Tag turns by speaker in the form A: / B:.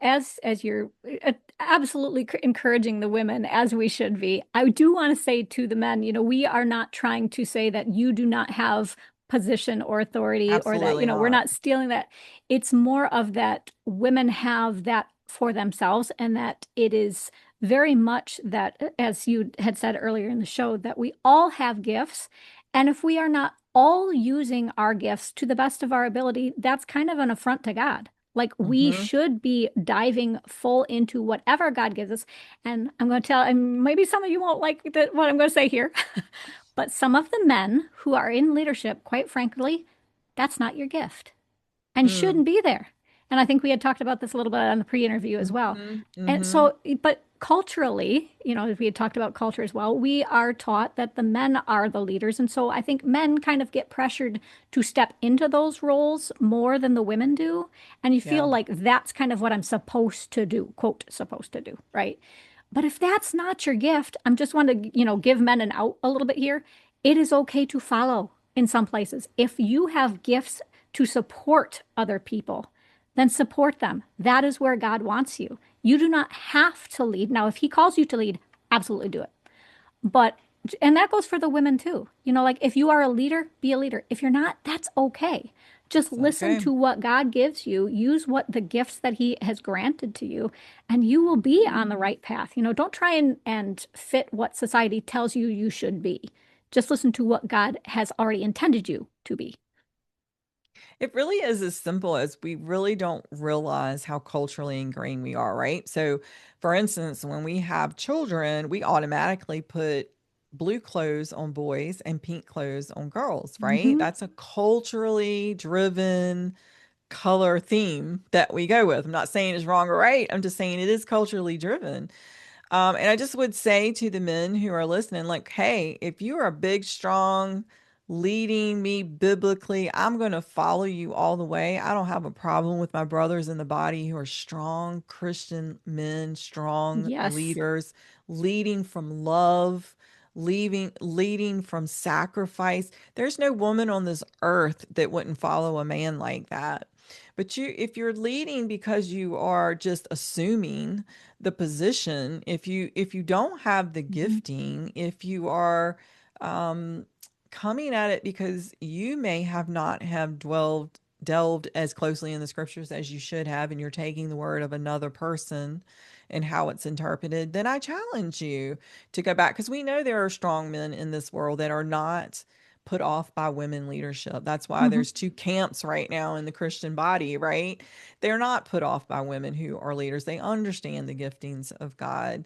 A: As you're absolutely encouraging the women, as we should be, I do want to say to the men, we are not trying to say that you do not have position or authority, or that,
B: Absolutely
A: we're
B: not.
A: not stealing that. It's more of that women have that for themselves, and that it is very much that, as you had said earlier in the show, that we all have gifts. And if we are not all using our gifts to the best of our ability, that's kind of an affront to God. Like, we
B: Hmm.
A: should be diving full into whatever God gives us. And I'm going to tell, and maybe some of you won't like what I'm going to say here, but some of the men who are in leadership, quite frankly, that's not your gift and
B: Mm.
A: shouldn't be there. And I think we had talked about this a little bit on the pre-interview as well.
B: Hmm.
A: And
B: Hmm.
A: so, but culturally, if we had talked about culture as well, we are taught that the men are the leaders. And so I think men kind of get pressured to step into those roles more than the women do. And you
B: Yeah.
A: feel like that's kind of what I'm supposed to do, quote, supposed to do, right? But if that's not your gift, I'm just want to, give men an out a little bit here. It is okay to follow in some places. If you have gifts to support other people, then support them. That is where God wants you. You do not have to lead. Now, if He calls you to lead, absolutely do it. But, and that goes for the women too. Like, if you are a leader, be a leader. If you're not, that's okay. Just
B: It's
A: listen
B: okay.
A: to what God gives you, use what the gifts that He has granted to you, and you will be on the right path. Don't try and fit what society tells you you should be. Just listen to what God has already intended you to be.
B: It really is as simple as we really don't realize how culturally ingrained we are, right? So, for instance, when we have children, we automatically put blue clothes on boys and pink clothes on girls, right?
A: Hmm.
B: That's a culturally driven color theme that we go with. I'm not saying it's wrong or right. I'm just saying it is culturally driven. And I just would say to the men who are listening, like, hey, if you are a big, strong, leading me biblically, I'm going to follow you all the way. I don't have a problem with my brothers in the body who are strong Christian men, strong
A: Yes.
B: leaders, leading from love, leading from sacrifice. There's no woman on this earth that wouldn't follow a man like that. But if you're leading because you are just assuming the position, if you don't have the
A: Mhm.
B: gifting, if you are um coming at it because you may have not have delved as closely in the scriptures as you should have, and you're taking the word of another person and how it's interpreted, then I challenge you to go back, because we know there are strong men in this world that are not put off by women leadership. That's why
A: Mhm.
B: there's two camps right now in the Christian body, right? They're not put off by women who are leaders. They understand the giftings of God.